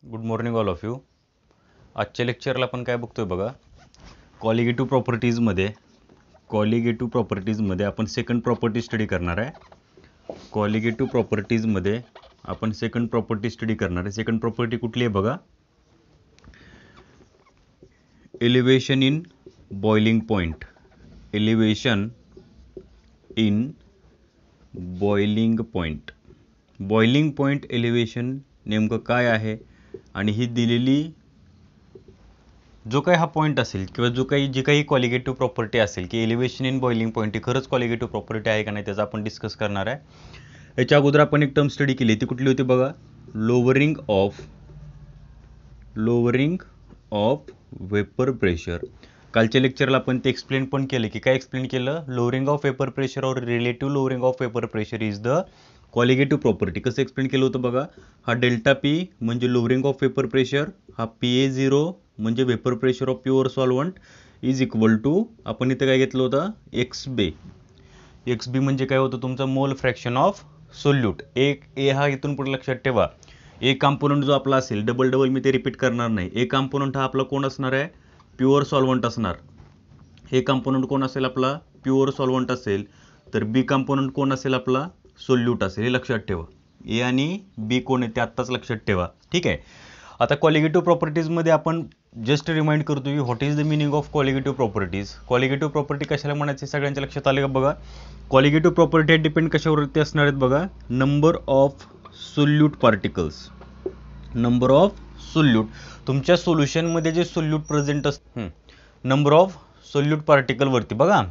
Good morning all of you. आजच्या लेक्चरला आपण काय बघतोय बघा, कॉलिगेटिव्ह प्रॉपर्टीजमध्ये आपण सेकंड प्रॉपर्टी स्टडी करणार आहे. कॉलिगेटिव्ह प्रॉपर्टीजमध्ये आपण सेकंड प्रॉपर्टी स्टडी करणार आहे. सेकंड प्रॉपर्टी कुठली आहे बघा, elevation in boiling point. Elevation in boiling point. Boiling point elevation नेमकं काय आहे आणि ही दिलेली जो काही हा पॉईंट असेल किंवा जी काही कॉलिगेटिव्ह प्रॉपर्टी असेल की एलिव्हेशन इन बॉइलिंग पॉईंट ही खरंच कॉलिगेटिव्ह प्रॉपर्टी आहे का नाही त्याचा आपण डिस्कस करणार आहे. याच्या अगोदर आपण एक टर्म स्टडी केली, ती कुठली होती बघा, लोअरिंग ऑफ वेपर प्रेशर. कालच्या लेक्चरला आपण ते एक्सप्लेन पण केलं की काय एक्सप्लेन केलं, लोअरिंग ऑफ वेपर प्रेशर और relative lowering of vapour pressure is the colligative property. कसं एक्सप्लेन केलं होतं बघा, हा डेल्टा पी म्हणजे लोअरिंग ऑफ वेपर प्रेशर, हा PA0 म्हणजे vapour pressure of pure solvent is equal to, आपण इथे काय घेतलं होतं, XB. XB म्हणजे काय होतं तुमचं मोल फ्रॅक्शन ऑफ सोल्यूट. ए हा इथून पुढे लक्षात ठेवा, ए कंपोनंट जो आपला असेल, डबल मी ते रिपीट करणार नाही. ए कंपोनंट हा आपला कोण असणार आहे, प्युअर सॉल्व्हंट असणार. हे कंपोनंट कोण असेल आपला, प्युअर सॉल्व्हंट असेल. तर बी कंपोनंट कोण असेल आपला, सोल्यूट असेल. हे लक्षात ठेवा. ए आणि बी कोण आहे ते आत्ताच लक्षात ठेवा, ठीक आहे. आता कॉलिगेटिव्ह प्रॉपर्टीजमध्ये आपण जस्ट रिमाइंड करतो की what is the meaning of colligative properties. Colligative property कशाला म्हणायचे सगळ्यांच्या लक्षात आले का बघा. कॉलिगेटिव्ह प्रॉपर्टी डिपेंड कशावरती असणार आहेत बघा, number of solute particles. Number of solute, तुमच्या सोल्युशनमध्ये जे सोल्यूट प्रेझेंट असतं, नंबर ऑफ सोल्यूट पार्टिकलवरती बघा.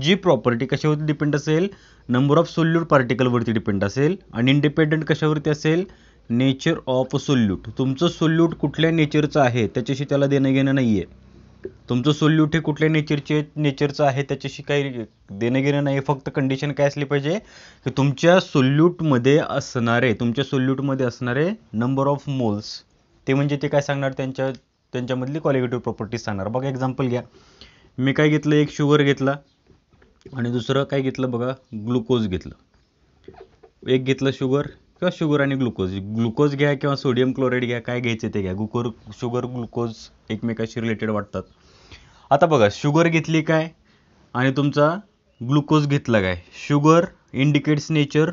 जी प्रॉपर्टी कशावरती डिपेंड असेल, नंबर ऑफ सोल्यूट पार्टिकलवरती डिपेंड असेल. आणि इंडिपेंडंट कशावरती असेल, नेचर ऑफ सोल्यूट. तुमचं सोल्यूट कुठल्या नेचरचं आहे त्याच्याशी त्याला देणं घेणं नाही आहे. तुमचं सोल्यूट हे कुठल्या नेचरचं आहे त्याच्याशी काही देणं घेणं नाही. फक्त कंडिशन काय असली पाहिजे की तुमच्या सोल्यूटमध्ये असणारे नंबर ऑफ मोल्स, ते म्हणजे ते काय सांगणार, त्यांच्यामधली कॉलिगेटिव्ह प्रॉपर्टीज सांगणार. बघा एक्झाम्पल घ्या, मी काय घेतलं, एक शुगर घेतला आणि दुसरं काय घेतलं बघा, ग्लुकोज घेतलं. एक घेतलं शुगर किंवा शुगर आणि ग्लुकोज घ्या किंवा सोडियम क्लोराईड घ्या, काय घ्यायचं ते घ्या. शुगर ग्लुकोज एकमेकाशी रिलेटेड वाटतात. आता बघा, शुगर घेतली काय आणि तुमचा ग्लुकोज घेतला काय. Sugar indicates nature,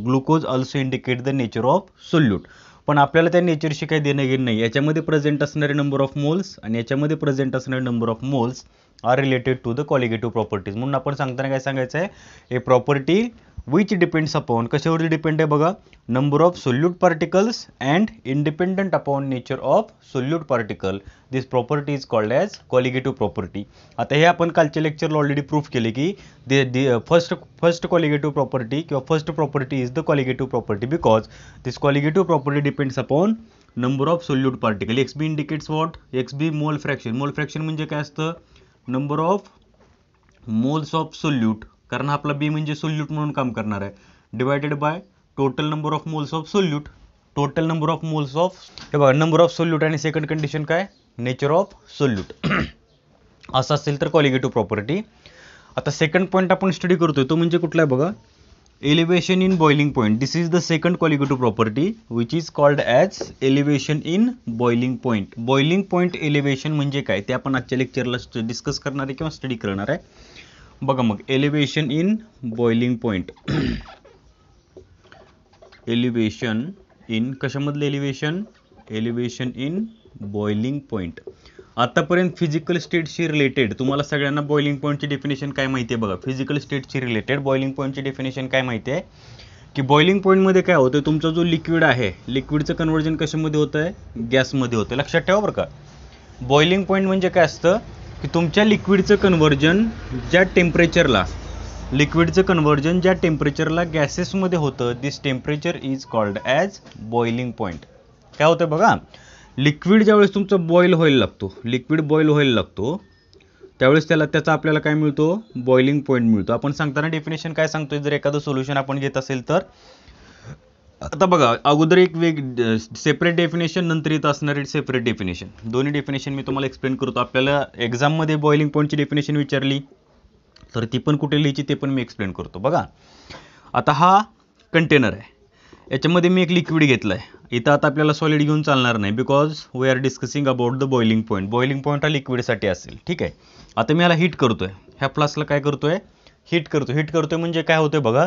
glucose also indicate the nature of solute. पण आपल्याला त्या नेचरशी काही देणं घेणं नाही. याच्यामध्ये प्रेझेंट असणारे नंबर ऑफ मोल्स आणि याच्यामध्ये प्रेझेंट असणारे number of moles are related to the colligative properties. म्हणून आपण सांगताना काय सांगायचं आहे, a property which depends upon, कशावरती डिपेंड आहे बघा, number of solute particles and independent upon nature of solute particle. This property is called as colligative property. आता हे आपण कालच्या लेक्चरला ऑलरेडी प्रूफ केले की फर्स्ट कॉलिगेटिव्ह प्रॉपर्टी किंवा first property is the colligative property because this colligative property depends upon number of solute particle. XB indicates what, XB मोल fraction. मोल फ्रॅक्शन म्हणजे काय असतं, number of moles of solute, कारण आपला बी म्हणजे सोल्यूट म्हणून काम करणार आहे, divided by total number of moles of solute. Total number of moles of, हे बघा, नंबर ऑफ सोल्यूट आणि सेकंड कंडिशन काय, नेचर ऑफ सोल्यूट. असं असेल तर कॉलिगेटिव्ह प्रॉपर्टी. आता सेकंड पॉईंट आपण स्टडी करतोय तो म्हणजे कुठला आहे बघा, elevation in boiling point. This is the second colligative property which is called as elevation in boiling point. Boiling point elevation म्हणजे काय ते आपण आजच्या लेक्चरला डिस्कस करणार आहे किंवा स्टडी करणार आहे. बघा मग, elevation in boiling point. Elevation in कशामधलं, एलिव्हेशन इन बॉइलिंग पॉईंट. आतापर्यंत फिजिकल स्टेटशी रिलेटेड तुम्हाला सगळ्यांना बॉइलिंग पॉईंटची डेफिनेशन काय माहिती आहे बघा. फिजिकल स्टेटशी रिलेटेड बॉइलिंग पॉईंटची डेफिनेशन काय माहिती आहे की बॉइलिंग पॉईंटमध्ये काय होतं, तुमचा जो लिक्विड आहे, लिक्विडचं कन्व्हर्जन कशामध्ये होतं आहे, गॅसमध्ये होतं. लक्षात ठेवा बरं का. बॉइलिंग पॉईंट म्हणजे काय असतं की तुमच्या लिक्विडचं कन्व्हर्जन ज्या टेम्परेचरला गॅसेसमध्ये होतं, this temperature is called as boiling point. काय होतं बघा, लिक्विड ज्यावेळेस तुमचं बॉईल व्हायला लागतो त्यावेळेस त्याचा आपल्याला काय मिळतो, बॉइलिंग पॉईंट मिळतो. आपण सांगताना डेफिनेशन काय सांगतोय, जर एखादं सोल्युशन आपण घेत असेल तर. आता बघा, अगोदर एक सेपरेट डेफिनेशन, नंतर इथं असणारे सेपरेट डेफिनेशन. दोन्ही डेफिनेशन मी तुम्हाला एक्सप्लेन करतो. आपल्याला एक्झाममध्ये बॉइलिंग पॉईंटची डेफिनेशन विचारली तर ती पण कुठे लिहायची ते पण मी एक्सप्लेन करतो. बघा, आता हा कंटेनर आहे, याच्यामध्ये मी एक लिक्विड घेतलं आहे. इथं आता आपल्याला सॉलिड घेऊन चालणार नाही, because we are discussing about the boiling point. Boiling point हा लिक्विडसाठी असेल, ठीक आहे. आता मी ह्याला हीट करतोय, ह्या फ्लास्कला काय करतोय, हीट करतोय म्हणजे काय होतंय बघा,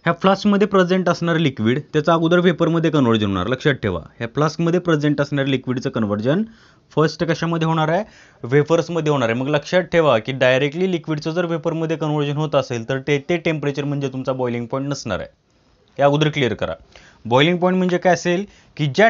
ह्या फ्लास्कमध्ये प्रेझेंट असणारं लिक्विड त्याचं अगोदर वेपरमध्ये कन्व्हर्जन होणार. लक्षात ठेवा, ह्या फ्लास्कमध्ये प्रेझेंट असणाऱ्या लिक्विडचं कन्व्हर्जन फर्स्ट कशामध्ये होणार आहे, वेपर्समध्ये होणार आहे. मग लक्षात ठेवा की डायरेक्टली लिक्विडचं जर वेपरमध्ये कन्व्हर्जन होत असेल तर ते टेम्परेचर म्हणजे तुमचा बॉइलिंग पॉईंट नसणार आहे. हे अगोदर क्लिअर करा. बॉइलिंग पॉईंट म्हणजे काय असेल की ज्या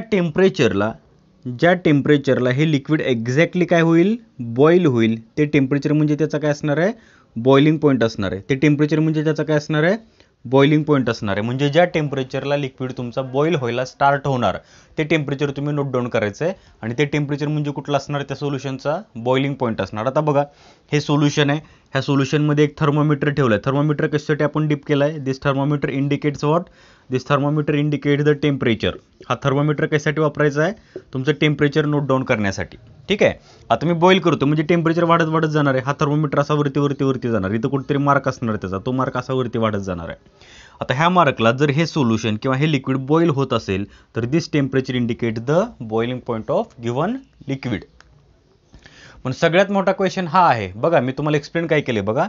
टेम्परेचरला हे लिक्विड एक्झॅक्टली काय होईल, बॉईल होईल, ते टेम्परेचर म्हणजे त्याचा काय असणार आहे, बॉइलिंग पॉईंट असणार आहे. ते टेम्परेचर म्हणजे त्याचा काय असणार आहे, बॉइलिंग पॉईंट असणार आहे. म्हणजे ज्या टेम्परेचरला लिक्विड तुमचा बॉईल व्हायला स्टार्ट होणार ते टेम्परेचर तुम्ही नोट डाऊन करायचं आहे. आणि ते टेम्परेचर म्हणजे कुठलं असणार, त्या सोल्युशनचा बॉइलिंग पॉईंट असणार. आता बघा, हे सोल्युशन आहे, ह्या सोल्युशनमध्ये एक थर्मोमीटर ठेवलं आहे. थर्मोमीटर कशासाठी आपण डिप केला आहे, this thermometer indicates what, this thermometer indicates the temperature. हा थर्मोमीटर कशासाठी वापरायचा आहे, तुमचं टेम्परेचर नोट डाऊन करण्यासाठी, ठीक आहे. आता मी बॉईल करतो म्हणजे टेम्परेचर वाढत वाढत जाणार आहे. हा थर्मोमीटर असा वरती जाणार, इथं कुठेतरी मार्क असणार त्याचा, तो मार्क असा वरती वाढत जाणार आहे. आता ह्या मार्कला जर हे सोल्युशन किंवा हे लिक्विड बॉईल होत असेल तर this temperature indicate the boiling point of given liquid. पण सगळ्यात मोठा क्वेश्चन हा आहे बघा, मी तुम्हाला एक्सप्लेन काय केले बघा,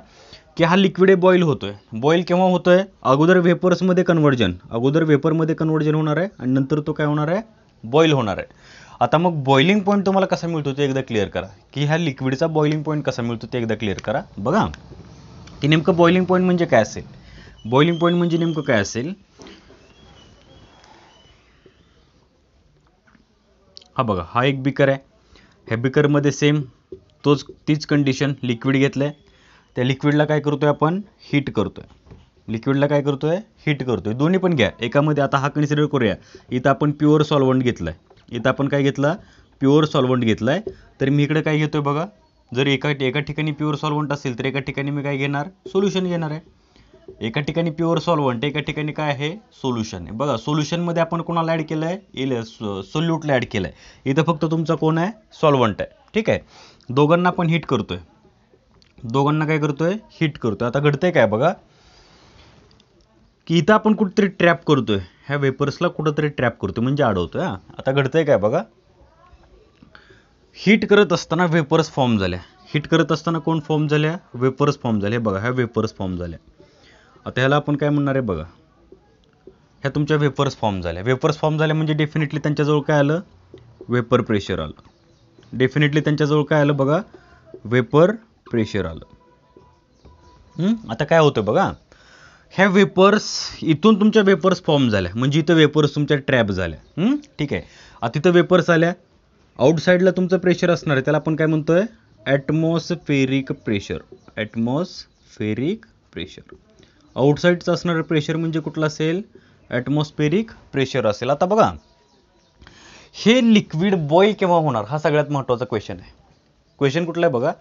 की हा लिक्विड बॉईल होतोय. बॉईल केव्हा होतोय, अगोदर वेपर्समध्ये कन्व्हर्जन, अगोदर वेपरमध्ये कन्व्हर्जन होणार आहे आणि नंतर तो काय होणार आहे, बॉईल होणार आहे. आता मग बॉइलिंग पॉईंट तुम्हाला कसा मिळतो ते एकदा क्लिअर करा, की ह्या लिक्विडचा बॉइलिंग पॉईंट कसा मिळतो ते एकदा क्लिअर करा. बघा की नेमकं बॉइलिंग पॉईंट म्हणजे काय असेल. बॉइलिंग पॉईंट म्हणजे नेमकं काय असेल, हा बघा, हा एक बिकर आहे, ह्या बिकरमध्ये सेम तीच कंडिशन, लिक्विड घेतलंय, त्या लिक्विडला काय करतोय आपण, हीट करतोय. लिक्विडला काय करतोय, हीट करतोय. दोन्ही पण घ्या एकामध्ये. आता हा कन्सिडर करूया, इथं आपण प्युअर सॉल्व्हंट घेतलाय, इथं आपण काय घेतला, प्युअर सॉल्व्हंट घेतलाय. तर मी इकडे काय घेतोय बघा, जर एका ठिकाणी प्युअर सॉल्व्हंट असेल तर एका ठिकाणी मी काय घेणार, सोल्युशन घेणार आहे. एका ठिकाणी प्युअर सॉल्व्हंट, एका ठिकाणी काय आहे, सोल्युशन आहे. बघा सोल्युशनमध्ये आपण कोणाला ॲड केलं आहे, सोल्यूटला ॲड केलं आहे. इथं फक्त तुमचा कोण आहे, सॉल्व्हंट आहे, ठीक आहे. दोघांना आपण हीट करतोय, दोघांना काय करतोय, हीट करतोय. आता घडतंय काय बघा, की इथं आपण कुठेतरी ट्रॅप करतोय, ह्या वेपर्सला कुठंतरी ट्रॅप करतोय म्हणजे अडवतोय. आता घडतंय काय बघा, हीट करत असताना वेपर्स फॉर्म झाल्या. हीट करत असताना कोण फॉर्म झाल्या, वेपर्स फॉर्म झाले. बघा ह्या वेपर्स फॉर्म झाल्या. आता ह्याला आपण काय म्हणणार आहे बघा, ह्या तुमच्या वेपर्स फॉर्म झाल्या. वेपर्स फॉर्म झाल्या म्हणजे डेफिनेटली त्यांच्याजवळ काय आलं, वेपर प्रेशर आलं. डेफिनेटली त्यांच्याजवळ काय आलं बघा, वेपर प्रेशर आलं. आता काय होतं बघा, ह्या वेपर्स, इथून तुमच्या वेपर्स फॉर्म झाल्या म्हणजे इथं वेपर्स तुमच्या ट्रॅप झाल्या, ठीक आहे. आता इथं वेपर्स आल्या, आउटसाईडला तुमचं प्रेशर असणार आहे, त्याला आपण काय म्हणतोय, ॲटमॉस्फेरिक प्रेशर. ॲटमॉस्फेरिक प्रेशर, आउटसाईडचं असणारं प्रेशर म्हणजे कुठलं असेल, ॲटमॉस्फेरिक प्रेशर असेल. आता बघा, हे लिक्विड बॉईल केव्हा होणार हा सगळ्यात महत्त्वाचा क्वेश्चन आहे. क्वेश्चन कुठला आहे बघा,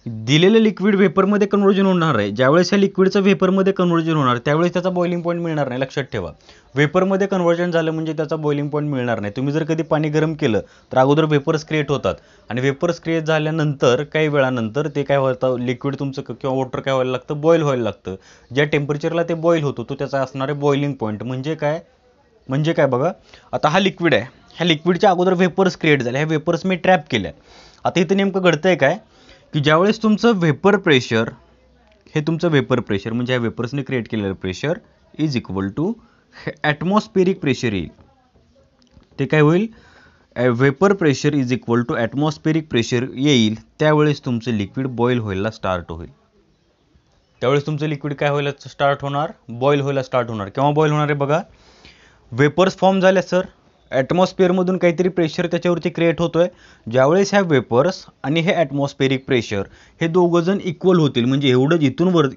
दिलेलं लिक्विड वेपरमध्ये कन्व्हर्जन होणार आहे. ज्यावेळेस ह्या लिक्विडचं वेपरमध्ये कन्व्हर्जन होणार त्यावेळेस त्याचा बॉइलिंग पॉईंट मिळणार नाही. लक्षात ठेवा, वेपरमध्ये कन्व्हर्जन झालं म्हणजे त्याचा बॉइलिंग पॉईंट मिळणार नाही. तुम्ही जर कधी पाणी गरम केलं तर अगोदर वेपर्स क्रिएट होतात आणि वेपर्स क्रिएट झाल्यानंतर काही वेळानंतर ते काय होतं, लिक्विड तुमचं किंवा वॉटर काय व्हायला लागतं, बॉईल व्हायला लागतं. ज्या टेम्परेचरला ते बॉईल होतो तो त्याचा असणारे बॉइलिंग पॉईंट. म्हणजे काय बघा, आता हा लिक्विड आहे, ह्या लिक्विडच्या अगोदर वेपर्स क्रिएट झाले, ह्या वेपर्स मी ट्रॅप केल्या. आता इथं नेमकं घडतंय काय, की ज्यावेळेस तुमचं वेपर प्रेशर, हे तुमचं वेपर प्रेशर म्हणजे ह्या वेपर्सने क्रिएट केलेलं pressure is equal to atmospheric pressure येईल. ते काय होईल, vapour pressure is equal to atmospheric pressure येईल. त्यावेळेस तुमचं लिक्विड बॉईल व्हायला स्टार्ट होईल. त्यावेळेस तुमचं लिक्विड काय व्हायला स्टार्ट होणार, बॉईल व्हायला स्टार्ट होणार. केव्हा बॉईल होणार आहे बघा, वेपर्स फॉर्म झाल्या सर, ॲटमॉस्फिअरमधून काहीतरी प्रेशर त्याच्यावरती क्रिएट होतोय. ज्यावेळेस ह्या वेपर्स आणि हे ॲटमॉस्फेरिक प्रेशर हे दोघं जण इक्वल होतील म्हणजे एवढं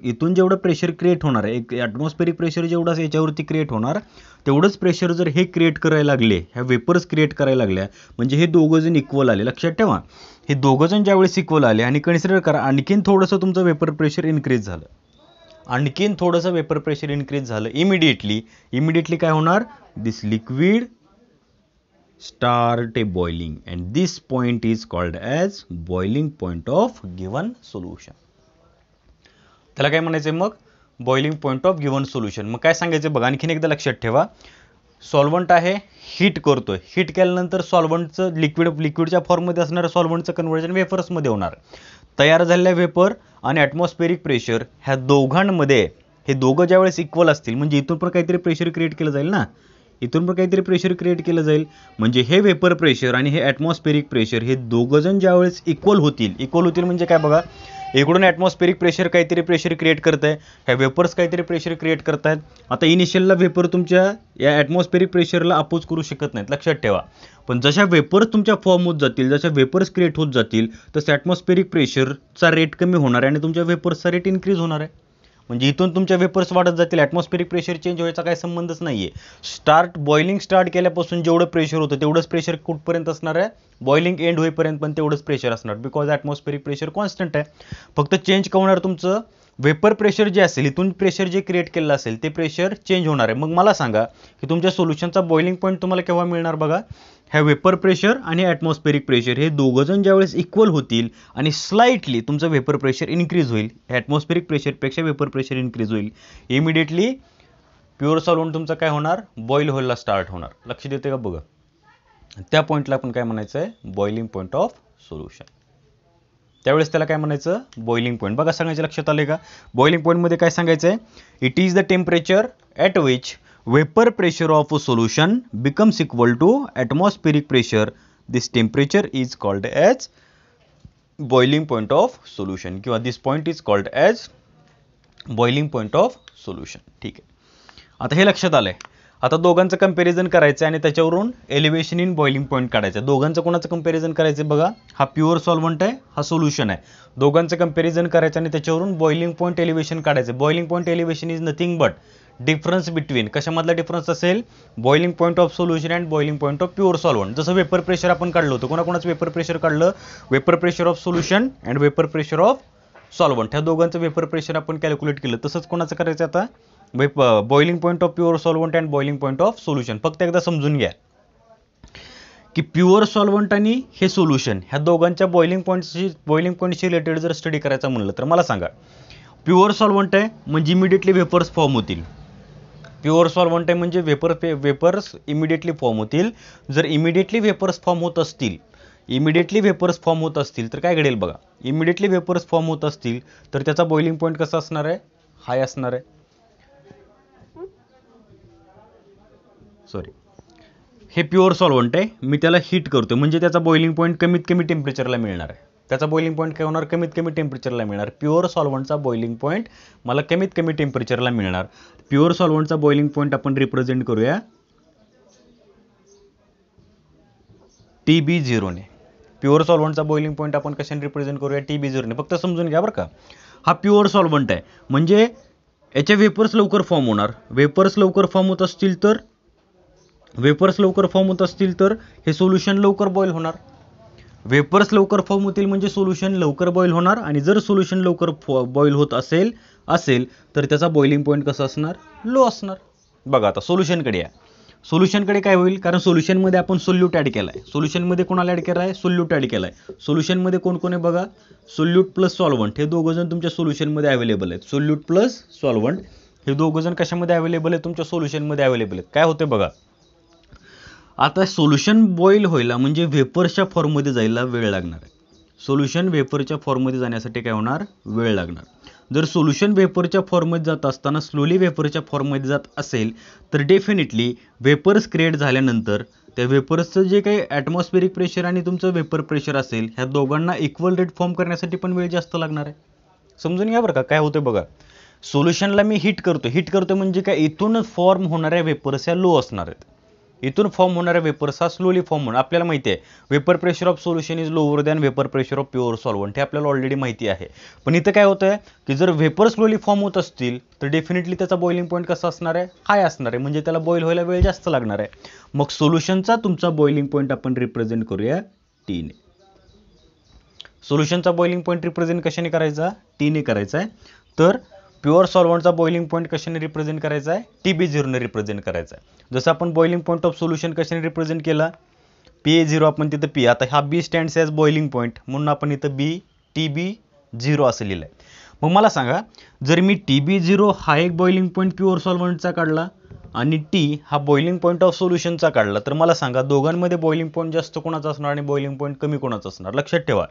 इथून जेवढं प्रेशर क्रिएट होणार आहे, एक ॲटमॉस्फेरिक प्रेशर जेवढं याच्यावरती क्रिएट होणार तेवढंच प्रेशर जर हे क्रिएट करायला लागले, ह्या वेपर्स क्रिएट करायला लागल्या म्हणजे हे दोघं जण इक्वल आले. लक्षात ठेवा, हे दोघं जण ज्यावेळेस इक्वल आले आणि कन्सिडर करा आणखीन थोडंसं तुमचं वेपर प्रेशर इन्क्रीज झालं, आणखीन थोडंसं वेपर प्रेशर इन्क्रीज झालं, इमिडिएटली काय होणार, दिस liquid start a boiling and this point is called as boiling point of given solution. त्याला काय म्हणायचंय मग, boiling point of given solution. मग काय सांगायचं बघा, आणखीन एकदा लक्षात ठेवा. सॉल्व्हंट आहे, हीट करतोय, हीट केल्यानंतर सॉल्व्हंटचं लिक्विडच्या फॉर्ममध्ये असणारं सॉल्व्हंटचं कन्व्हर्जन वेफर्समध्ये होणार. तयार झालेल्या वेपर आणि ॲटमॉस्फेरिक प्रेशर ह्या दोघांमध्ये, हे दोघं ज्यावेळेस इक्वल असतील म्हणजे इथून पण काहीतरी प्रेशर क्रिएट केलं जाईल ना, इथून पण काहीतरी प्रेशर क्रिएट केलं जाईल. म्हणजे हे वेपर प्रेशर आणि हे ॲटमॉस्फेरिक प्रेशर हे दोघंजण ज्यावेळेस इक्वल होतील म्हणजे काय बघा, इकडून ॲटमॉस्फेरिक प्रेशर काहीतरी प्रेशर क्रिएट करत आहे, ह्या वेपर्स काहीतरी प्रेशर क्रिएट करत आहेत. आता इनिशियलला वेपर तुमच्या या ॲटमॉस्फेरिक प्रेशरला अपोज करू शकत नाहीत, लक्षात ठेवा. पण जशा वेपर्स तुमच्या फॉर्म होत जातील, जशा वेपर्स क्रिएट होत जातील, तसं ॲटमॉस्फेरिक प्रेशरचा रेट कमी होणार आहे आणि तुमच्या वेपर्सचा रेट इन्क्रीज होणार आहे. म्हणजे इथून तुमच्या वेपर्स वाढत जातील, ॲटमॉस्फेरिक प्रेशर चेंज व्हायचा काही संबंधच नाही आहे. बॉइलिंग स्टार्ट केल्यापासून जेवढं प्रेशर होतं तेवढंच प्रेशर कुठपर्यंत असणार आहे, बॉइलिंग एंड होईपर्यंत पण तेवढंच प्रेशर असणार, बिकॉज ॲटमॉस्फेरिक प्रेशर कॉन्स्टंट आहे. फक्त चेंज का होणार, तुमचं वेपर प्रेशर जे असेल, इथून प्रेशर जे क्रिएट केलेलं असेल ते प्रेशर चेंज होणार आहे. मग मला सांगा की तुमच्या सोल्युशनचा बॉइलिंग पॉईंट तुम्हाला केव्हा मिळणार बघा, ह्या वेपर प्रेशर आणि ॲटमॉस्फेरिक प्रेशर हे दोघंजण ज्यावेळेस इक्वल होतील आणि स्लाइटली तुमचं वेपर प्रेशर इन्क्रीज होईल, ॲटमॉस्फेरिक प्रेशरपेक्षा वेपर प्रेशर इन्क्रीज होईल, इमिडिएटली प्युअर सॉल्व्हंट तुमचं काय होणार, बॉईल व्हायला स्टार्ट होणार. लक्ष देते का बघा, त्या पॉईंटला आपण काय म्हणायचं आहे, बॉइलिंग पॉईंट ऑफ सोल्युशन. त्यावेळेस त्याला काय म्हणायचं, बॉइलिंग पॉईंट. बघा सांगायचं लक्षात आले का, बॉइलिंग पॉईंटमध्ये काय सांगायचं आहे, it is the temperature at which vapor pressure of a solution becomes equal to atmospheric pressure. This temperature is called as boiling point of solution किंवा this point is called as boiling point of solution. ठीक आहे, आता हे लक्षात आलंय. आता दोघांचं comparison करायचं आणि त्याच्यावरून एलिव्हेशन इन बॉइलिंग पॉईंट काढायचं. दोघांचं कोणाचं कंपॅरिझन करायचं बघा, हा प्युअर सॉल्व्हंट आहे, हा सोल्युशन आहे. दोघांचं कंपॅरिझन करायचं आणि त्याच्यावरून बॉइलिंग पॉईंट एलिव्हेशन काढायचं. Boiling point elevation is nothing but difference between, कशामधला डिफरन्स असेल, boiling point of solution and boiling point of pure solvent. जसं वेपर प्रेशर आपण काढलं होतं, कोणाकोणाचं वेपर प्रेशर काढलं, vapour pressure of solution and vapour pressure of solvent, ह्या दोघांचं वेपर प्रेशर आपण कॅल्क्युलेट केलं. तसंच कोणाचं करायचं आता, boiling point of pure solvent and boiling point of solution. फक्त एकदा समजून घ्या की प्युअर सॉल्व्हंट आणि हे सोल्युशन ह्या दोघांच्या बॉइलिंग पॉईंटशी रिलेटेड जर स्टडी करायचं म्हणलं तर मला सांगा, प्युअर सॉल्व्हंट आहे म्हणजे इमिडिएटली वेपर्स फॉर्म होतील. प्युअर सॉल्व्हंट आहे म्हणजे वेपर्स इमिडिएटली फॉर्म होतील. जर इमिडिएटली वेपर्स फॉर्म होत असतील तर काय घडेल बघा, इमिडिएटली वेपर्स फॉर्म होत असतील तर त्याचा बॉइलिंग पॉईंट कसा असणार आहे, हाय असणार आहे. सॉरी, हे प्युअर सॉल्व्हंट आहे, मी त्याला हीट करतो म्हणजे त्याचा बॉइलिंग पॉईंट कमीत कमी टेम्परेचरला मिळणार आहे. त्याचा बॉइलिंग पॉईंट काय होणार, कमीत कमी टेम्परेचरला मिळणार. प्युअर सॉल्व्हंटचा बॉइलिंग पॉईंट मला कमीत कमी टेम्परेचरला मिळणार. प्युअर सॉल्व्हंटचा बॉइलिंग पॉईंट आपण रिप्रेझेंट करूया TB0 ने. प्युअर सॉल्व्हंटचा बॉइलिंग पॉईंट आपण कशाने रिप्रेझेंट करूया, TB0 ने. फक्त समजून घ्या बरं का, हा प्युअर सॉल्व्हंट आहे म्हणजे याचे वेपर्स लवकर फॉर्म होणार. वेपर्स लवकर फॉर्म होत असतील तर हे सोल्युशन लवकर बॉईल होणार. वेपर्स लवकर फॉर्म होतील म्हणजे सोल्युशन लवकर बॉईल होणार. आणि जर सोल्युशन लवकर बॉईल होत असेल तर त्याचा बॉइलिंग पॉईंट कसं असणार, लो असणार. बघा आता सोल्युशनकडे या. सोल्युशनकडे काय होईल, कारण सोल्युशनमध्ये आपण सोल्यूट ॲड केला आहे. सोल्युशनमध्ये कोणाला ॲड केला आहे, सोल्यूट ॲड केला आहे. सोल्युशनमध्ये कोण कोण आहे बघा, सोल्यूट प्लस सॉल्व्हंट हे दोघंजण तुमच्या सोल्युशनमध्ये अवेलेबल आहेत. सोल्यूट प्लस सॉल्व्हंट हे दोघंजण कशामध्ये अवेलेबल आहेत, तुमच्या सोल्युशनमध्ये अवेलेबल आहेत. काय होते बघा, आता सोल्युशन बॉईल व्हायला म्हणजे वेपर्सच्या फॉर्ममध्ये जायला वेळ लागणार आहे. सोल्युशन वेपरच्या फॉर्ममध्ये जाण्यासाठी काय होणार, वेळ लागणार. जर सोल्युशन वेपरच्या फॉर्ममध्ये जात असताना स्लोली वेपरच्या फॉर्ममध्ये जात असेल तर डेफिनेटली वेपर्स क्रिएट झाल्यानंतर त्या वेपर्सचं जे काही ॲटमॉस्फेरिक प्रेशर आणि तुमचं वेपर प्रेशर असेल ह्या दोघांना इक्वल रेट फॉर्म करण्यासाठी पण वेळ जास्त लागणार आहे. समजून घ्या बरं का, काय होतं बघा, सोल्युशनला मी हीट करतो म्हणजे काय, इथून फॉर्म होणाऱ्या वेपर्स ह्या लो असणार आहेत. इथून फॉर्म होणाऱ्या वेपर्स हा स्लोली फॉर्म होणार. आपल्याला माहिती आहे vapour pressure of solution is lower than vapour pressure of pure solvent, हे आपल्याला ऑलरेडी माहिती आहे. पण इथं काय होतं की जर वेपर स्लोली फॉर्म होत असतील तर डेफिनेटली त्याचा बॉइलिंग पॉईंट कसा असणार आहे, हाय असणार आहे. म्हणजे त्याला बॉईल व्हायला वेळ जास्त लागणार आहे. मग सोल्युशनचा तुमचा बॉइलिंग पॉईंट आपण रिप्रेझेंट करूया T ने. सोल्युशनचा बॉइलिंग पॉईंट रिप्रेझेंट कशाने करायचा, T ने करायचा आहे. तर प्युअर सॉल्व्हंटचा बॉइलिंग पॉईंट कशाने रिप्रेझेंट करायचा आहे, TB0 ने रिप्रेझेंट करायचा आहे. जसं आपण बॉइलिंग पॉईंट ऑफ सोल्युशन कशाने रिप्रेझेंट केला, PA0 आपण तिथं P. आता हा B stands as boiling point म्हणून आपण इथं TB0 असं लिहिलं आहे. मग मला सांगा, जर मी TB0 हा एक बॉइलिंग पॉईंट प्युअर सॉल्व्हंटचा काढला आणि T हा बॉइलिंग पॉईंट ऑफ सोल्युशनचा काढला, तर मला सांगा दोघांमध्ये बॉइलिंग पॉईंट जास्त कोणाचा असणार आणि बॉइलिंग पॉईंट कमी कोणाचा असणार? लक्षात ठेवा,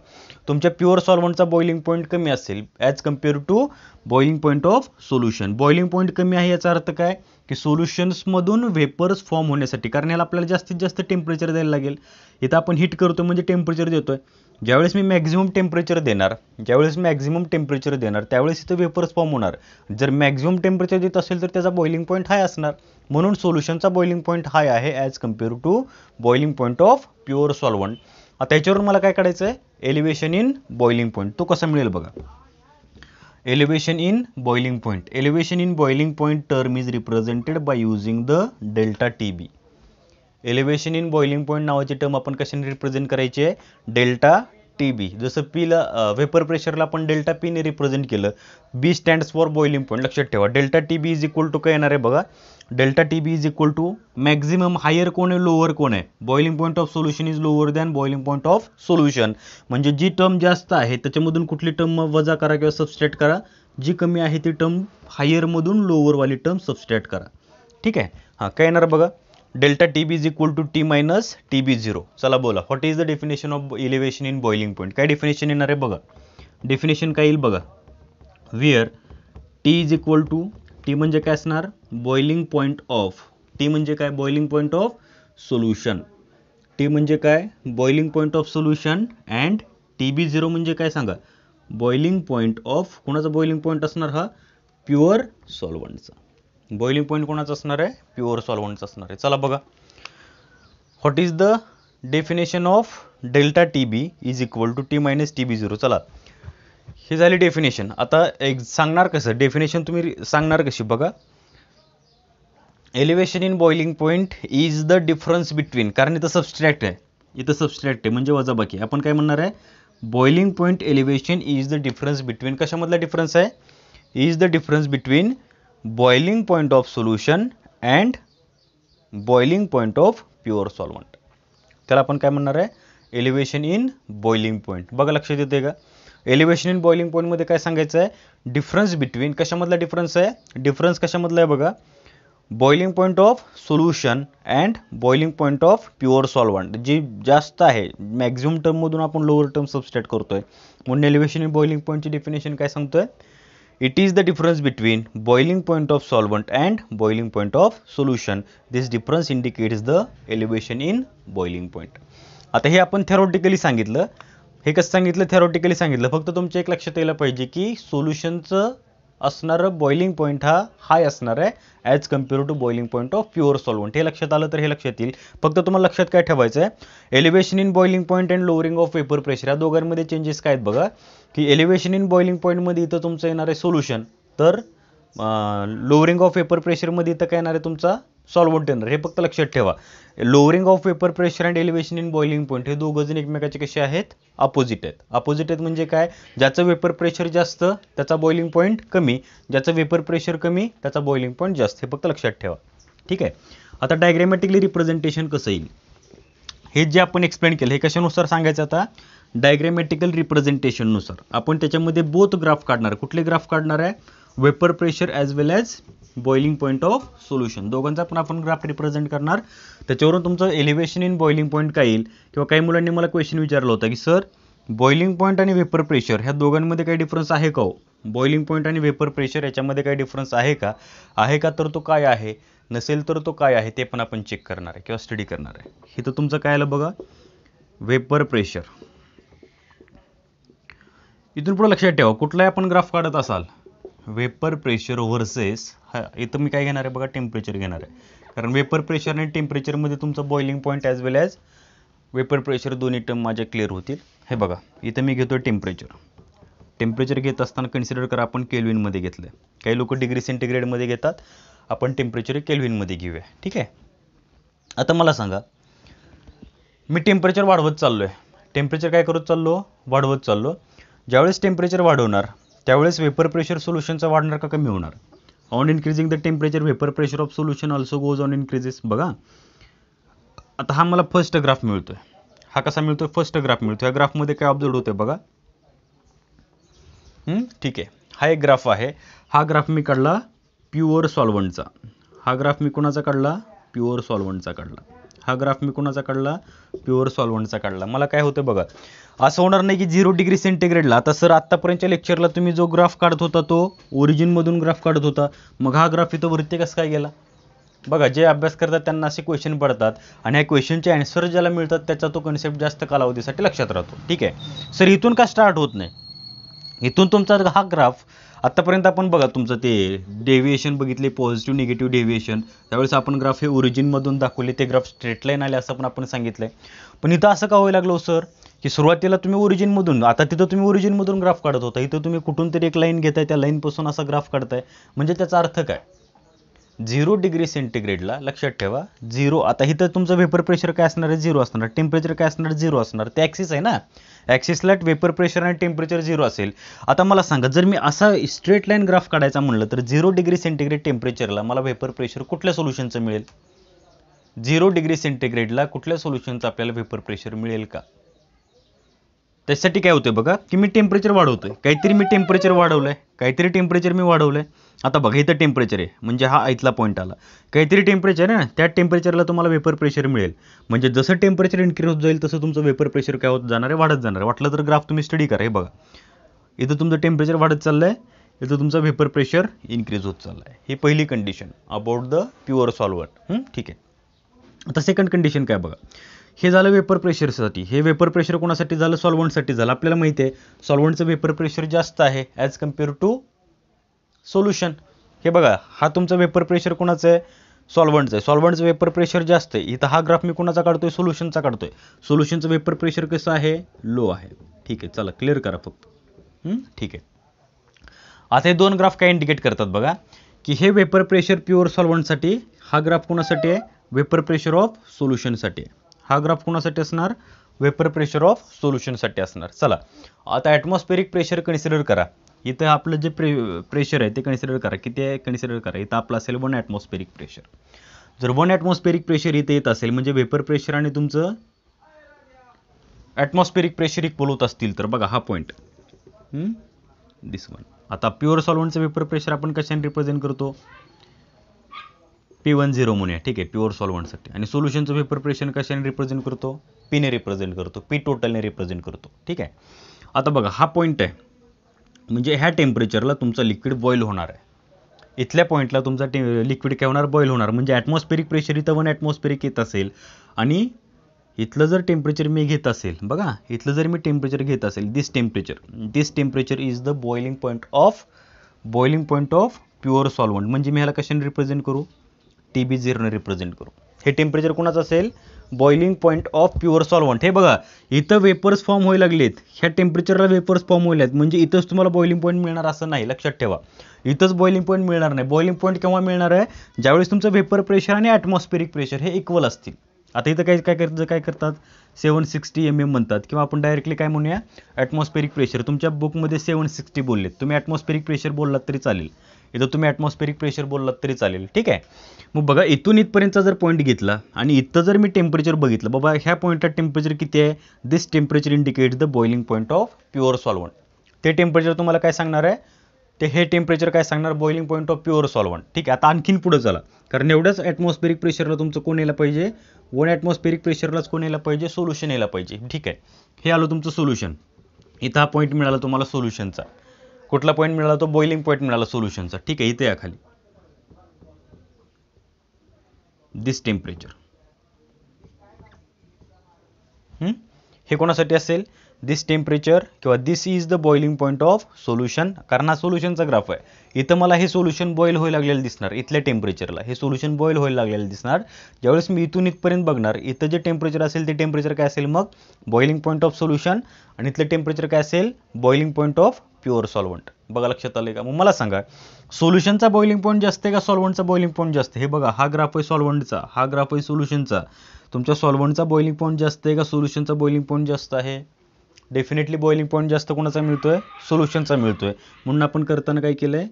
तुमच्या प्युअर सॉल्व्हंटचा बॉइलिंग पॉईंट कमी असेल as compared to boiling point of solution. Boiling point कमी आहे याचा अर्थ काय की सोल्युशन्समधून वेपर्स फॉर्म होण्यासाठी, कारण याला आपल्याला जास्तीत जास्त टेम्परेचर द्यायला लागेल. इथं आपण हीट करतो म्हणजे टेम्परेचर देतोय. ज्यावेळेस मी मॅक्झिमम टेम्परेचर देणार त्यावेळेस इथं वेपर्स फॉर्म होणार. जर मॅक्झिमम टेम्परेचर देत असेल तर त्याचा बॉइलिंग पॉईंट हाय असणार. म्हणून सोल्युशनचा बॉइलिंग पॉईंट हाय आहे as compared to boiling point of pure solvent. आता याच्यावरून मला काय काढायचं आहे? Elevation in boiling point. तो कसा मिळेल बघा. Elevation in boiling point. Elevation in boiling point term is represented by using the delta TB. Elevation in boiling point नावाची टर्म आपण कशाने रिप्रेझेंट करायची आहे? Delta TB. जसं पीला वेपर प्रेशरला आपण डेल्टा P ने रिप्रेझेंट केलं. B stands for boiling point. लक्षात ठेवा, delta TB is equal to काय येणार आहे बघा. Delta TB is equal to maximum higher कोण आहे, लोअर कोण आहे? Boiling point of solution is lower than boiling point of solution. म्हणजे जी टर्म जास्त आहे त्याच्यामधून कुठली टर्म वजा करा किंवा सबस्ट्रॅक्ट करा. जी कमी आहे ती टर्म हायरमधून लोअरवाली टर्म सबस्ट्रॅक्ट करा. ठीक आहे. हां, काय येणार बघा. Delta TB is equal to T minus TB0. चला बोला, what is the definition of elevation in boiling point? काय डेफिनेशन येणार आहे बघा. डेफिनेशन काय येईल बघा. Where T is equal to, T म्हणजे काय असणार? Boiling point of. T म्हणजे काय? Boiling point of solution. T म्हणजे काय? Boiling point of solution. And TB0 म्हणजे काय सांगा? बॉइलिंग पॉईंट ऑफ, कोणाचा बॉइलिंग पॉईंट असणार हा? प्युअर सॉल्व्हंटचा. बॉइलिंग पॉईंट कोणाचा असणार आहे? प्युअर सॉल्व्हंटचा असणार आहे. चला बघा, what is the definition of delta TB is equal to T minus TB0. चला, ही झाली डेफिनेशन. आता एक सांगणार कसं? डेफिनेशन तुम्ही सांगणार कशी बघा. Elevation in boiling point is the difference between, कारण इथं सबस्ट्रॅक्ट आहे म्हणजे वजाबाकी. आपण काय म्हणणार आहे? Boiling point elevation is the difference between, कशामधला डिफरन्स आहे? Is the difference between boiling point of solution and boiling point of pure solvent. त्याला आपण काय म्हणणार आहे? Elevation in boiling point. बघा, लक्षात येते का? एलिव्हेशन इन बॉइलिंग पॉईंटमध्ये काय सांगायचं आहे? डिफरन्स बिटवीन, कशामधला डिफरन्स आहे? डिफरन्स कशामधला आहे बघा. Boiling point of solution and boiling point of pure solvent. जी जास्त आहे मॅक्झिमम टर्ममधून आपण लोअर टर्म सबस्ट्रॅक्ट करतोय. म्हणून एलिव्हेशन इन बॉइलिंग पॉईंटची डेफिनेशन काय सांगतोय? It is the difference between boiling point of solvent and boiling point of solution. This difference indicates the elevation in boiling point. आता हे आपण थेरॉटिकली सांगितलं. हे कसं सांगितलं? थेरॉटिकली सांगितलं. फक्त तुमच्या एक लक्षात यायला पाहिजे की सोल्युशनचं असणारं बॉइलिंग पॉईंट हा हाय असणार आहे as compared to boiling point of pure solvent. हे लक्षात आलं तर हे लक्षात येईल. फक्त तुम्हाला लक्षात काय ठेवायचं आहे? Elevation in boiling point and lowering of vapour pressure या दोघांमध्ये चेंजेस काय आहेत बघा. की एलिव्हेशन इन बॉइलिंग पॉईंटमध्ये इथं तुमचं येणार आहे सोल्युशन, तर लोअरिंग ऑफ वेपर प्रेशरमध्ये इथं काय येणार आहे? तुमचा सॉल्व्हंट येणार. हे फक्त लक्षात ठेवा. Lowering of vapour pressure and elevation in boiling point हे दोघं जण एकमेकाचे कसे आहेत? अपोजिट आहेत. अपोजिट आहेत म्हणजे काय? ज्याचं वेपर प्रेशर जास्त त्याचा बॉइलिंग पॉईंट कमी, ज्याचं वेपर प्रेशर कमी त्याचा बॉइलिंग पॉईंट जास्त. हे फक्त लक्षात ठेवा. ठीक आहे. आता डायग्रॅमॅटिकली रिप्रेझेंटेशन कसं येईल हे जे आपण एक्सप्लेन केलं हे कशानुसार सांगायचं? आता डायग्रॅमॅटिकल रिप्रेझेंटेशननुसार. आपण त्याच्यामध्ये बोथ ग्राफ काढणार. कुठले ग्राफ काढणार आहे? Vapour pressure as well as boiling point of solution. दोघांचा पण आपण ग्राफ रिप्रेझेंट करणार. त्याच्यावरून तुमचं एलिव्हेशन इन बॉइलिंग पॉईंट काय येईल? किंवा काही मुलांनी मला क्वेश्चन विचारला होता की सर बॉइलिंग पॉईंट आणि वेपर प्रेशर ह्या दोघांमध्ये काही डिफरन्स आहे का? बॉइलिंग पॉईंट आणि वेपर प्रेशर याच्यामध्ये काही डिफरन्स आहे का? आहे का तर तो काय आहे, नसेल तर तो काय आहे ते पण आपण चेक करणार आहे किंवा स्टडी करणार आहे. इथं तुमचं काय आलं बघा. Vapour pressure. इथून पुढे लक्षात ठेवा, कुठलाही आपण ग्राफ काढत असाल वेपर प्रेशर व्हर्सेस, इथं मी काय घेणार आहे बघा? टेम्परेचर घेणार आहे. कारण वेपर प्रेशर आणि टेम्परेचरमध्ये तुमचं बॉइलिंग पॉईंट ॲज वेल ॲज वेपर प्रेशर दोन्ही टर्म माझ्या क्लिअर होतील. हे बघा, इथं मी घेतो टेम्परेचर. टेम्परेचर घेत असताना कन्सिडर करा आपण केल्विनमध्ये घेतलं. काही लोक डिग्री सेंटीग्रेडमध्ये घेतात, आपण टेम्परेचर केल्विनमध्ये घेऊया. ठीक आहे. आता मला सांगा, मी टेम्परेचर वाढवत चाललो आहे. टेम्परेचर काय करत चाललो? वाढवत चाललो. ज्यावेळेस टेम्परेचर वाढवणार त्यावेळेस वेपर प्रेशर सोल्युशनचा वाढणार का कमी होणार? On increasing the temperature vapour pressure of solution also goes on increases. बघा, आता हा मला फर्स्ट ग्राफ मिळतोय. हा कसा मिळतोय? फर्स्ट ग्राफ मिळतोय. या ग्राफमध्ये काय ऑब्झर्व होतोय बघा. ठीक आहे. हा एक ग्राफ आहे. हा ग्राफ मी काढला प्युअर सॉल्व्हंटचा. हा ग्राफ मी कोणाचा काढला? प्युअर सॉल्व्हंटचा काढला. हा ग्राफ मी कोणाचा काढला? प्युअर सॉल्व्हंटचा काढला. मला काय होतं बघा, असं होणार नाही की 0 डिग्री सेंटीग्रेडला. आता सर आत्तापर्यंतच्या लेक्चरला तुम्ही जो ग्राफ काढत होता तो ओरिजिनमधून ग्राफ काढत होता, मग हा ग्राफ इथं वरती कसं काय गेला? बघा, जे अभ्यास करतात त्यांना असे क्वेश्चन पडतात आणि ह्या क्वेश्चनचे आन्सर ज्याला मिळतात त्याचा तो कन्सेप्ट जास्त कालावधीसाठी लक्षात राहतो. ठीक आहे सर, इथून का स्टार्ट होत नाही? इथून तुमचा हा ग्राफ आत्तापर्यंत आपण बघा तुमचं ते डेव्हिएशन बघितले, पॉझिटिव्ह निगेटिव्ह डेव्हिएशन. त्यावेळेस आपण ग्राफ हे ओरिजिनमधून दाखवले, ते ग्राफ स्ट्रेट लाईन आले असं आपण सांगितलंय. पण इथं असं का व्हायला लागलो सर, की सुरुवातीला तुम्ही ओरिजिनमधून, आता तिथं तुम्ही ओरिजिनमधून ग्राफ काढत होता, इथं तुम्ही कुठून तरी एक लाईन घेताय, त्या लाईनपासून असा ग्राफ काढताय. म्हणजे त्याचा अर्थ काय? 0 डिग्री सेंटीग्रेडला लक्षात ठेवा 0. आता इथं तुमचं वेपर प्रेशर काय असणार आहे? 0 असणार. टेम्परेचर काय असणार? 0 असणार. ते ॲक्सिस आहे ना, ॲक्सिसला वेपर प्रेशर आणि टेम्परेचर 0 असेल. आता मला सांगा, जर मी असा स्ट्रेट लाईन ग्राफ काढायचा म्हणलं तर 0 डिग्री सेंटीग्रेड टेम्परेचरला मला वेपर प्रेशर कुठल्या सोल्युशनचं मिळेल? 0 डिग्री सेंटीग्रेडला कुठल्या सोल्युशनचं आपल्याला वेपर प्रेशर मिळेल का? त्यासाठी काय होतं बघा, की मी टेम्परेचर वाढवतोय, काहीतरी मी टेम्परेचर वाढवलंय, काहीतरी टेम्परेचर मी वाढवलंय. आता बघा इथं टेम्परेचर आहे, म्हणजे हा इथला पॉईंट आला, काहीतरी टेम्परेचर आहे ना, त्या टेम्परेचरला तुम्हाला वेपर प्रेशर मिळेल. म्हणजे जसं टेम्परेचर इन्क्रीज होत जाईल तसं तुमचं वेपर प्रेशर काय होत जाणार आहे? वाढत जाणार आहे. वाटलं तर ग्राफ तुम्ही स्टडी करा. हे बघा, इथं तुमचं टेम्परेचर वाढत चाललंय, इथं तुमचा वेपर प्रेशर इन्क्रीज होत चाललाय. ही पहिली condition about the pure solvent. ठीक आहे. आता सेकंड कंडिशन काय बघा, हे झालं वेपर प्रेशरसाठी. हे वेपर प्रेशर कोणासाठी झालं? सॉल्व्हंटसाठी झालं. आपल्याला माहिती आहे सॉल्व्हंटचं वेपर प्रेशर जास्त आहे ॲज कम्पेअर टू सोल्युशन. हे बघा, हा तुमचा वेपर प्रेशर कोणाचं आहे? सॉल्व्हंटचं आहे. सॉल्व्हंटचं वेपर प्रेशर जास्त आहे. इथं हा ग्राफ मी कोणाचा काढतोय? सोल्युशनचा काढतोय. सोल्युशनचं वेपर प्रेशर कसं आहे? लो आहे. ठीक आहे, चला क्लिअर करा फक्त. ठीक आहे. आता हे दोन ग्राफ काय इंडिकेट करतात बघा, की हे वेपर प्रेशर प्युअर सॉल्व्हंटसाठी, हा ग्राफ कोणासाठी आहे? वेपर प्रेशर ऑफ सोल्युशनसाठी. हा ग्राफ कोणासाठी असणार? वेपर प्रेशर ऑफ सोल्युशनसाठी असणार. चला आता ॲटमॉस्फेरिक प्रेशर कन्सिडर करा. इथं आपलं जे प्रेशर आहे ते कन्सिडर करा. किती आहे कन्सिडर करा. इथं आपलं असेल 1 ॲटमॉस्फेरिक प्रेशर. जर 1 ॲटमॉस्फेरिक प्रेशर इथे येत असेल, म्हणजे वेपर प्रेशर आणि तुमचं ॲटमॉस्फेरिक प्रेशर इक्वल होत असतील तर बघा हा पॉईंट, दिस वन. आता प्युअर सॉल्व्हंटचं वेपर प्रेशर आपण कशाने रिप्रेझेंट करतो? P10 म्हणूया. ठीक आहे, प्युअर सॉल्व्हंटसाठी. आणि सोल्युशनचं वेपर प्रेशर कशाने रिप्रेझेंट करतो? P ने रिप्रेझेंट करतो, P टोटलने रिप्रेझेंट करतो. ठीक आहे. आता बघा हा पॉईंट आहे, म्हणजे ह्या टेम्परेचरला तुमचं लिक्विड बॉईल होणार आहे. इथल्या पॉईंटला तुमचा लिक्विड काय होणार? बॉईल होणार. म्हणजे ॲटमॉस्फेरिक प्रेशर इथं 1 ॲटमॉस्फेरिक येत असेल आणि इथलं जर टेम्परेचर मी घेत असेल, बघा इथलं जर मी टेम्परेचर घेत असेल, this temperature is the boiling point of pure solvent. म्हणजे मी ह्याला कशाने रिप्रेझेंट करू? TB0 ने रिप्रेझेंट करू. हे टेम्परेचर कोणाचं असेल? Boiling point of pure solvent. हे बघा इथं वेपर्स फॉर्म व्हायला लागलेत, ह्या टेम्परेचरला वेपर्स फॉर्म व्हायला आहेत. म्हणजे इथंच तुम्हाला बॉइलिंग पॉईंट मिळणार असं नाही, लक्षात ठेवा. इथंच बॉइलिंग पॉईंट मिळणार नाही. बॉइलिंग पॉईंट केव्हा मिळणार आहे? ज्यावेळेस तुमचं वेपर प्रेशर आणि ॲटमॉस्फेरिक प्रेशर हे इक्वल असतील. आता इथं काय करतात? 760 mm म्हणतात, किंवा आपण डायरेक्टली काय म्हणूया? Atmospheric pressure. तुमच्या बुकमध्ये 760 बोललेत, तुम्ही ॲटमॉस्फेरिक प्रेशर बोललात तरी चालेल. इथं तुम्ही ॲटमॉस्फेरिक प्रेशर बोललात तरी चालेल. ठीक आहे. मग बघा इथून इथपर्यंतचा जर पॉईंट घेतला आणि इथं जर मी टेम्परेचर बघितलं, बाबा ह्या पॉईंटला टेम्परेचर किती आहे? This temperature indicates the boiling point of pure solvent. ते टेम्परेचर तुम्हाला काय सांगणार आहे? हे टेम्परेचर काय सांगणार? Boiling point of pure solvent. ठीक आहे. आता आणखीन पुढे चला, कारण एवढंच ॲटमॉस्फेरिक प्रेशरला तुमचं कोण यायला पाहिजे? 1 ॲटमॉस्फेरिक प्रेशरलाच कोण यायला पाहिजे? सोल्युशन यायला पाहिजे. ठीक आहे. हे आलं तुमचं सोल्युशन. इथं हा पॉईंट मिळाला तुम्हाला सोल्युशनचा. कुठला पॉईंट मिळाला? तो बॉइलिंग पॉईंट मिळाला सोल्युशनचा. ठीक आहे. इथे या खाली दिस टेम्परेचर, हे कोणासाठी असेल? दिस टेम्परेचर किंवा this is the boiling point of solution. कारण हा सोल्युशनचा ग्राफ आहे. इथं मला हे सोल्युशन बॉईल व्हायला लागलेलं दिसणार. इथल्या टेम्परेचरला हे सोल्युशन बॉईल व्हायला लागलेलं दिसणार. ज्यावेळेस मी इथून इथपर्यंत बघणार, इथं जे टेम्परेचर असेल ते टेम्परेचर काय असेल? मग बॉइलिंग पॉईंट ऑफ सोल्युशन. आणि इथलं टेम्परेचर काय असेल? Boiling point of pure solvent. बघा लक्षात आलं का? मग मला सांगा सोल्युशनचा बॉइलिंग पॉईंट जास्त आहे का सॉल्व्हंटचा बॉइलिंग पॉईंट जास्त आहे? हे बघा हा ग्राफ आहे सॉल्व्हंटचा, हा ग्राफ आहे सोल्युशनचा. तुमच्या सॉल्व्हंटचा बॉइलिंग पॉईंट जास्त आहे का सोल्युशनचा बॉइलिंग पॉईंट जास्त आहे? डेफिनेटली बॉइलिंग पॉईंट जास्त कोणाचा मिळतोय? सोल्युशनचा मिळतोय. म्हणून आपण करताना काय केलंय?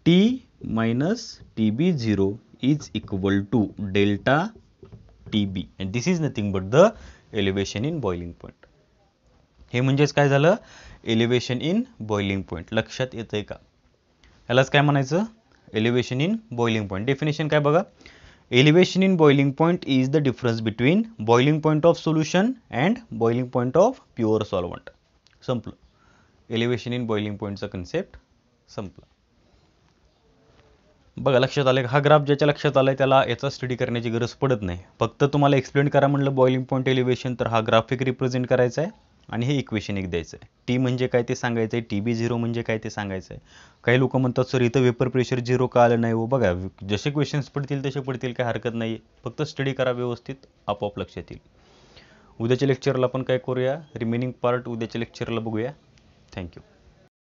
T - TB0 is equal to delta TB and this is nothing but the elevation in boiling point. हे म्हणजेच काय झालं? Elevation in boiling point. लक्षात येतंय का? यालाच काय म्हणायचं, elevation in boiling point. Definition काय बघा, elevation in boiling point is the difference between boiling point of solution and boiling point of pure solvent. संपलं. एलिव्हेशन इन बॉइलिंग पॉईंटचा कन्सेप्ट संपला. बघा लक्षात आलं, हा ग्राफ ज्याच्या लक्षात आलाय त्याला याचा स्टडी करण्याची गरज पडत नाही. फक्त तुम्हाला एक्सप्लेन करा म्हणलं बॉइलिंग पॉईंट एलिव्हेशन, तर हा ग्राफिक रिप्रेझेंट करायचा आहे आणि हे इक्वेशन एक द्यायचं आहे. टी म्हणजे काय ते सांगायचं आहे, TB0 म्हणजे काय ते सांगायचं आहे. काही लोक म्हणतात सर इथं वेपर प्रेशर 0 का आलं नाही हो. बघा जसे क्वेश्चन्स पडतील तसे पडतील, काय हरकत नाही, फक्त स्टडी करा व्यवस्थित, आपोआप लक्षात येईल. उद्याच्या लेक्चरला आपण काय करूया, रिमेनिंग पार्ट उद्याच्या लेक्चरला बघूया. थँक्यू.